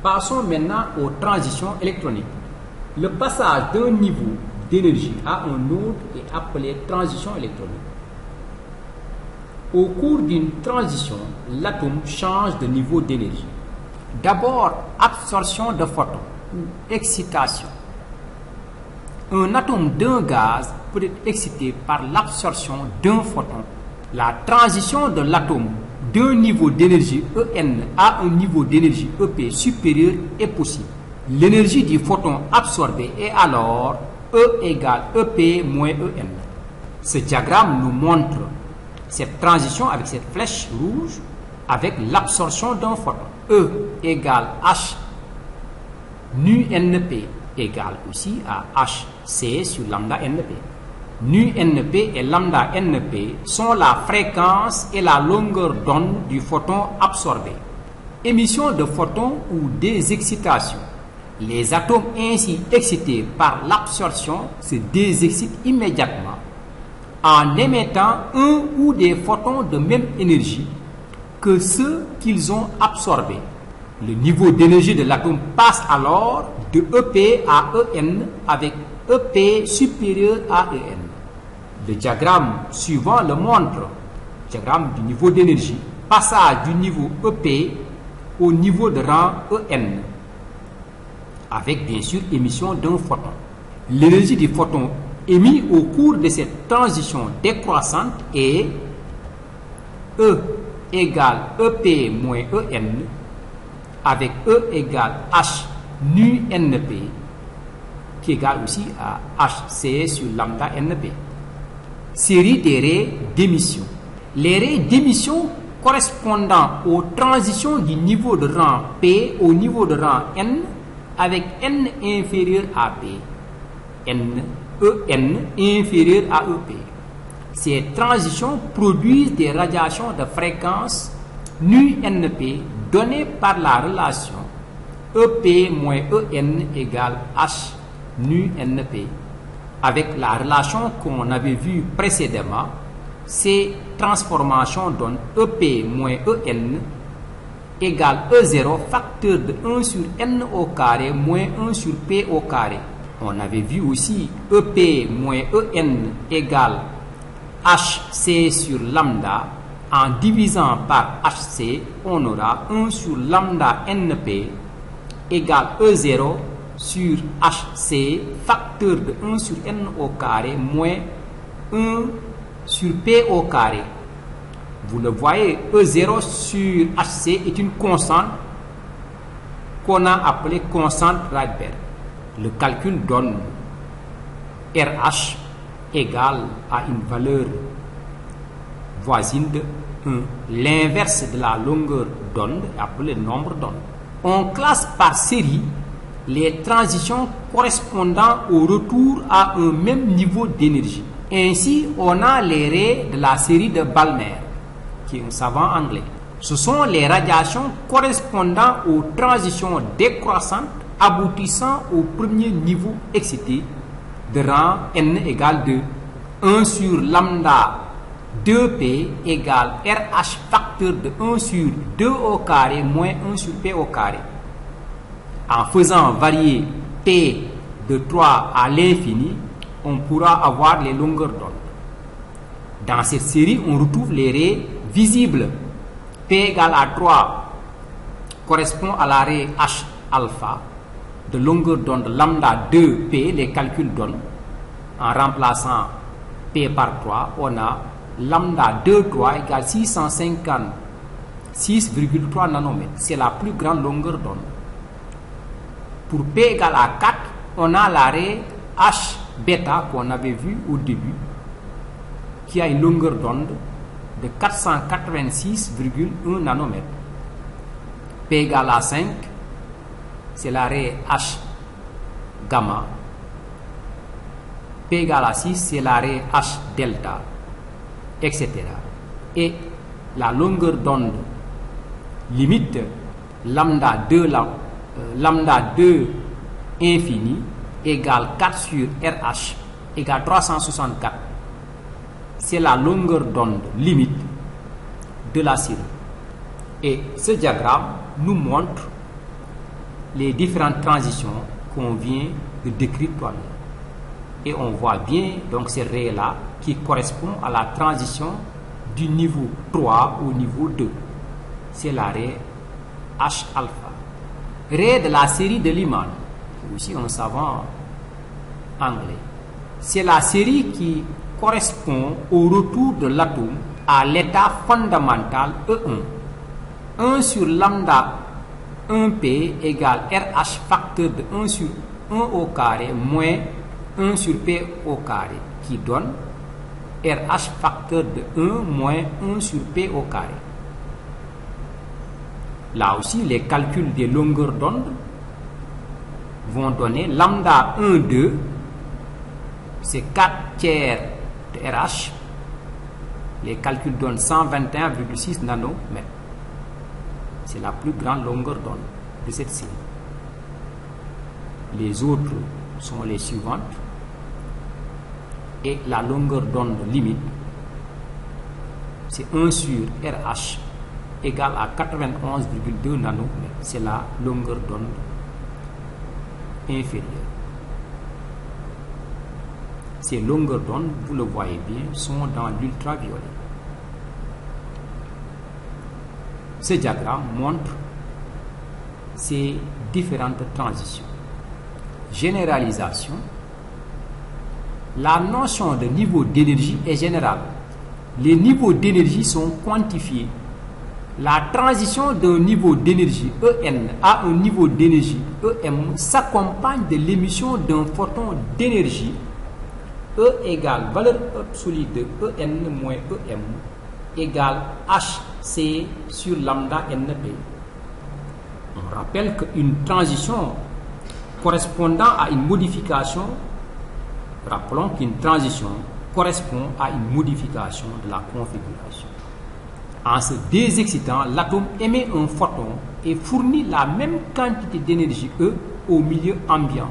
Passons maintenant aux transitions électroniques. Le passage d'un niveau d'énergie à un autre est appelé transition électronique. Au cours d'une transition, l'atome change de niveau d'énergie. D'abord, absorption de photons ou excitation. Un atome d'un gaz peut être excité par l'absorption d'un photon. La transition de l'atome d'un niveau d'énergie En à un niveau d'énergie EP supérieur est possible. L'énergie du photon absorbé est alors E égale EP moins En. Ce diagramme nous montre cette transition avec cette flèche rouge avec l'absorption d'un photon. E égale H nu NP égale aussi à HC sur lambda NP. Nu NP et lambda NP sont la fréquence et la longueur d'onde du photon absorbé. Émission de photons ou des excitations. Les atomes ainsi excités par l'absorption se désexcitent immédiatement en émettant un ou des photons de même énergie que ceux qu'ils ont absorbés. Le niveau d'énergie de l'atome passe alors de EP à En avec EP supérieur à En. Le diagramme suivant le montre. Diagramme du niveau d'énergie. Passage du niveau EP au niveau de rang En. Avec bien sûr émission d'un photon. L'énergie du photon émis au cours de cette transition décroissante est E égale EP moins En avec E égale H nu NP qui égale aussi à HC sur lambda NP. Série des raies d'émission. Les raies d'émission correspondant aux transitions du niveau de rang P au niveau de rang N avec N inférieur à P, En inférieur à EP. Ces transitions produisent des radiations de fréquence nu NP données par la relation EP moins En égale H nu NP. Avec la relation qu'on avait vue précédemment, ces transformations donnent EP moins En égale E0 facteur de 1 sur N au carré moins 1 sur P au carré. On avait vu aussi EP moins En égale HC sur lambda. En divisant par HC, on aura 1 sur lambda NP égale E0 sur HC facteur de 1 sur N au carré moins 1 sur P au carré. Vous le voyez, E0 sur HC est une constante qu'on a appelée constante Rydberg. Le calcul donne RH égale à une valeur voisine de 1. L'inverse de la longueur d'onde est appelé nombre d'ondes. On classe par série les transitions correspondant au retour à un même niveau d'énergie. Ainsi, on a les raies de la série de Balmer, qui est un savant anglais. Ce sont les radiations correspondant aux transitions décroissantes aboutissant au premier niveau excité de rang N égale 2. 1 sur lambda 2P égale RH facteur de 1 sur 2 au carré moins 1 sur P au carré. En faisant varier P de 3 à l'infini, on pourra avoir les longueurs d'onde. Dans cette série, on retrouve les raies visibles. P égale à 3 correspond à la raie H alpha de longueur d'onde lambda 2P, les calculs donnent. En remplaçant P par 3, on a lambda 2,3 égale 656,3 nanomètres. C'est la plus grande longueur d'onde. Pour P égale à 4, on a la raie H bêta qu'on avait vu au début, qui a une longueur d'onde de 486,1 nanomètres. P égale à 5, c'est la raie H gamma. P égale à 6, c'est la raie H delta, etc. Et la longueur d'onde limite lambda 2 infini égale 4 sur RH égale 364. C'est la longueur d'onde limite de la série. Et ce diagramme nous montre les différentes transitions qu'on vient de décrire tout à l'heure. Et on voit bien donc ces raies-là qui correspondent à la transition du niveau 3 au niveau 2. C'est la raie H alpha. Raie de la série de Lyman, aussi un savant anglais. C'est la série qui correspond au retour de l'atome à l'état fondamental E1. 1 sur lambda 1P égale RH facteur de 1 sur 1 au carré moins 1 sur P au carré, qui donne RH facteur de 1 moins 1 sur P au carré. Là aussi, les calculs des longueurs d'onde vont donner lambda 1, 2, c'est 4 tiers de RH. Les calculs donnent 121,6 nanomètres. C'est la plus grande longueur d'onde de cette série. Les autres sont les suivantes. Et la longueur d'onde limite, c'est 1 sur RH égale à 91,2 nanomètres. C'est la longueur d'onde inférieure. Ces longueurs d'onde, vous le voyez bien, sont dans l'ultraviolet. Ce diagramme montre ces différentes transitions. Généralisation. La notion de niveau d'énergie est générale. Les niveaux d'énergie sont quantifiés. La transition d'un niveau d'énergie EN à un niveau d'énergie EM s'accompagne de l'émission d'un photon d'énergie E égale valeur absolue de EN moins EM égale HC sur lambda NP. On rappelle qu'une transition correspondant à une modification, rappelons qu'une transition correspond à une modification de la configuration. En se désexcitant, l'atome émet un photon et fournit la même quantité d'énergie E au milieu ambiant.